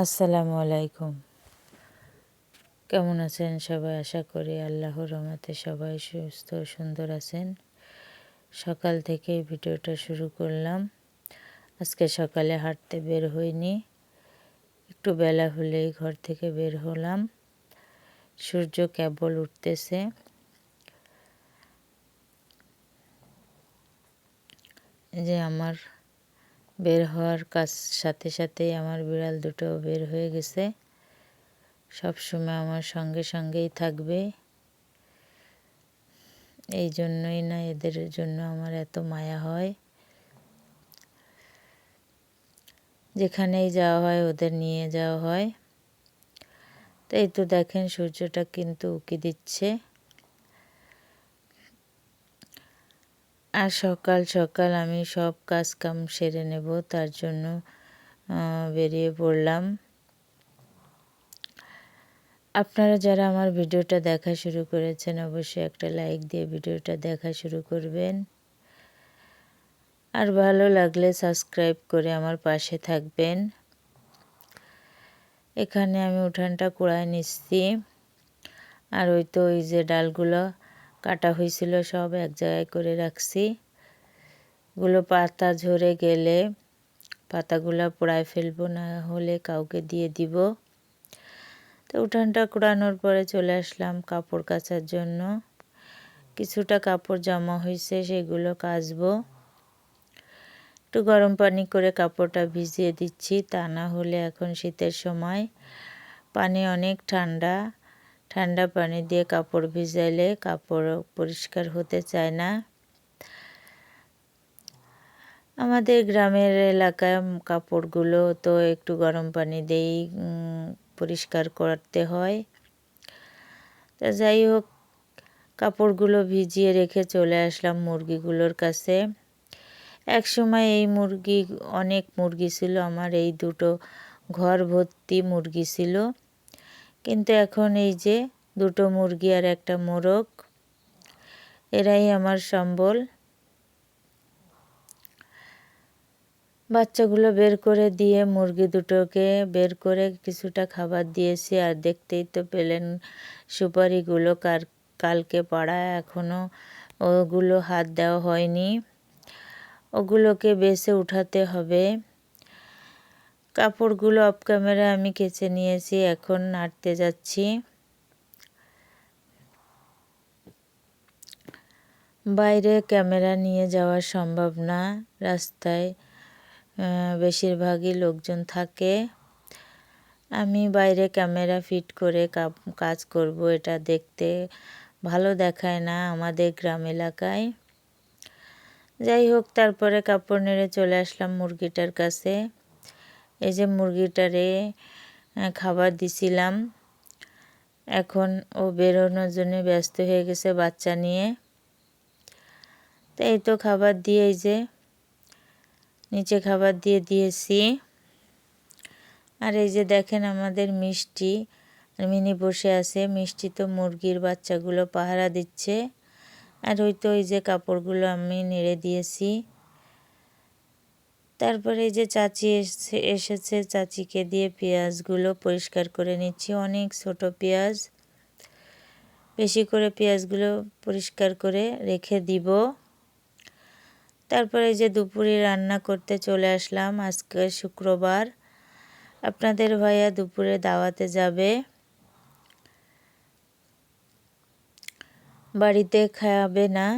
আসসালামু আলাইকুম। কেমন আছেন সবাই? আশা করি আল্লাহর রহমতে সবাই সুস্থ সুন্দর আছেন। সকাল থেকে ভিডিওটা শুরু করলাম। আজকে সকালে হাঁটতে বের হইনি, একটু বেলা হলেই ঘর থেকে বের হলাম। সূর্য কেবল উঠতেছে। যে আমার বের হওয়ার সাথে সাথেই আমার বিড়াল দুটো বের হয়ে গেছে। সবসময় আমার সঙ্গেই থাকবে। এই জন্যই না এদের জন্য আমার এত মায়া হয়। যেখানেই যাওয়া হয় ওদের নিয়ে যাওয়া হয়। তো এই তো দেখেন সূর্যটা কিন্তু উঁকি দিচ্ছে। আর সকাল সকাল আমি সব কাজ কাম সেরে নেব, তার জন্য বেরিয়ে পড়লাম। আপনারা যারা আমার ভিডিওটা দেখা শুরু করেছেন অবশ্যই একটা লাইক দিয়ে ভিডিওটা দেখা শুরু করবেন। আর ভালো লাগলে সাবস্ক্রাইব করে আমার পাশে থাকবেন। এখানে আমি উঠানটা কুড়ায় নিচ্ছি। আর ওই তো ওই যে ডালগুলো কাটা হয়েছিল সব এক জায়গায় করে রাখছি। গুলো পাতা ঝরে গেলে পাতাগুলো পোড়ায় ফেলবো, না হলে কাউকে দিয়ে দিব। তো উঠানটা কুড়ানোর পরে চলে আসলাম কাপড় কাচার জন্য। কিছুটা কাপড় জমা হয়েছে, সেগুলো কাচবো। একটু গরম পানি করে কাপড়টা ভিজিয়ে দিচ্ছি, তা না হলে এখন শীতের সময় পানি অনেক ঠান্ডা। ঠান্ডা পানি দিয়ে কাপড় ভিজাইলে কাপড় পরিষ্কার হতে চায় না। আমাদের গ্রামের এলাকায় কাপড়গুলো তো একটু গরম পানি দিয়েই পরিষ্কার করতে হয়। তা যাই হোক, কাপড়গুলো ভিজিয়ে রেখে চলে আসলাম মুরগিগুলোর কাছে। একসময় এই অনেক মুরগি ছিল, আমার এই দুটো ঘর ভর্তি মুরগি ছিল। কিন্তু এখন এই যে দুটো মুরগি আর একটা মোরগ, এরাই আমার সম্বল। বাচ্চাগুলো বের করে দিয়ে মুরগি দুটোকে বের করে কিছুটা খাবার দিয়েছি। আর দেখতেই তো পেলেন সুপারিগুলো কালকে পাড়া, এখনও ওগুলো হাত দেওয়া হয়নি। ওগুলোকে বেছে উঠাতে হবে। কাপড়গুলো অফ ক্যামেরা আমি কেচে নিয়েছি, এখন নাড়তে যাচ্ছি। বাইরে ক্যামেরা নিয়ে যাওয়া সম্ভব না, রাস্তায় বেশিরভাগই লোকজন থাকে। আমি বাইরে ক্যামেরা ফিট করে কাজ করব, এটা দেখতে ভালো দেখায় না আমাদের গ্রাম এলাকায়। যাই হোক, তারপরে কাপড় নেড়ে চলে আসলাম মুরগিটার কাছে। এই যে মুরগিটারে খাবার দিছিলাম, এখন ও বেরোনোর জন্য ব্যস্ত হয়ে গেছে বাচ্চা নিয়ে। তো এই তো খাবার দিয়ে, এই যে নিচে খাবার দিয়ে দিয়েছি। আর এই যে দেখেন আমাদের মিষ্টি আর মিনি বসে আছে। মিষ্টি তো মুরগির বাচ্চাগুলো পাহারা দিচ্ছে। আর ওই তো ওই যে কাপড়গুলো আমি নেড়ে দিয়েছি। তারপরে এই যে চাচি এসেছে, চাচিকে দিয়ে পেঁয়াজগুলো পরিষ্কার করে নিচ্ছি। অনেক ছোট পেঁয়াজ, বেশি করে পেঁয়াজগুলো পরিষ্কার করে রেখে দিব। তারপরে এই যে দুপুরে রান্না করতে চলে আসলাম। আজকে শুক্রবার, আপনাদের ভাইয়া দুপুরে দাওয়াতে যাবে। বাড়িতে খাবে না,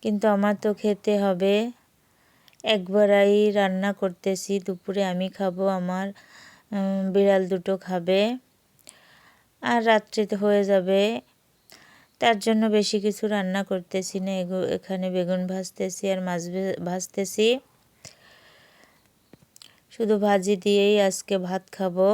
কিন্তু আমার তো খেতে হবে। একবারই রান্না করতেছি, দুপুরে আমি খাবো, আমার বিড়াল দুটো খাবে, আর রাত্রিতে হয়ে যাবে। তার জন্য বেশি কিছু রান্না করতেছি না। এখানে বেগুন ভাজতেছি আর মাছ ভাজতেছি। শুধু ভাজি দিয়েই আজকে ভাত খাবো।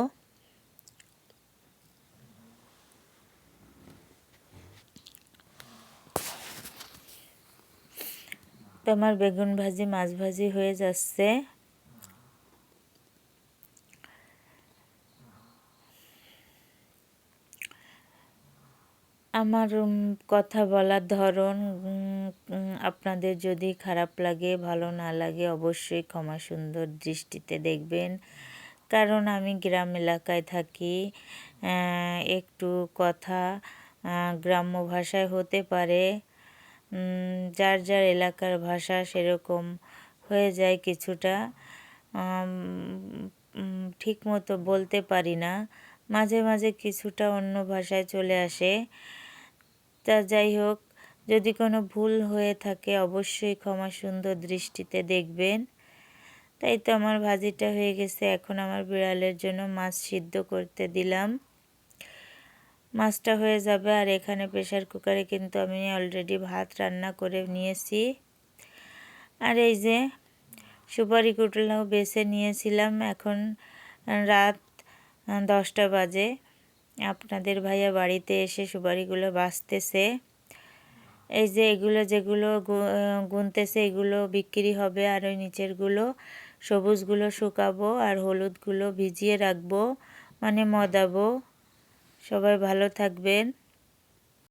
তো আমার বেগুন ভাজি মাছ ভাজি হয়ে যাচ্ছে। আমার কথা বলার ধরন আপনাদের যদি খারাপ লাগে, ভালো না লাগে, অবশ্যই ক্ষমা সুন্দর দৃষ্টিতে দেখবেন। কারণ আমি গ্রাম এলাকায় থাকি। একটু কথা গ্রাম্য ভাষায় হতে পারে, যার যার এলাকার ভাষা সেরকম হয়ে যায় কিছুটা। ঠিক মতো বলতে পারি না, মাঝে মাঝে কিছুটা অন্য ভাষায় চলে আসে। তা যাই হোক, যদি কোনো ভুল হয়ে থাকে অবশ্যই ক্ষমা সুন্দর দৃষ্টিতে দেখবেন। তাই তো আমার ভাজিটা হয়ে গেছে। এখন আমার বিড়ালের জন্য মাছ সিদ্ধ করতে দিলাম। মাছটা হয়ে যাবে। আর এখানে প্রেসার কুকারে কিন্তু আমি অলরেডি ভাত রান্না করে নিয়েছি। আর এই যে সুপারি কুটলাও বেছে নিয়েছিলাম। এখন রাত 10টা বাজে। আপনাদের ভাইয়া বাড়িতে এসে সুপারিগুলো বাছতেছে। এই যে এগুলো যেগুলো গুনতেছে এগুলো বিক্রি হবে, আর ওই নিচেরগুলো সবুজগুলো শুকাবো আর হলুদগুলো ভিজিয়ে রাখবো, মানে মদাবো। সবাই ভালো থাকবেন।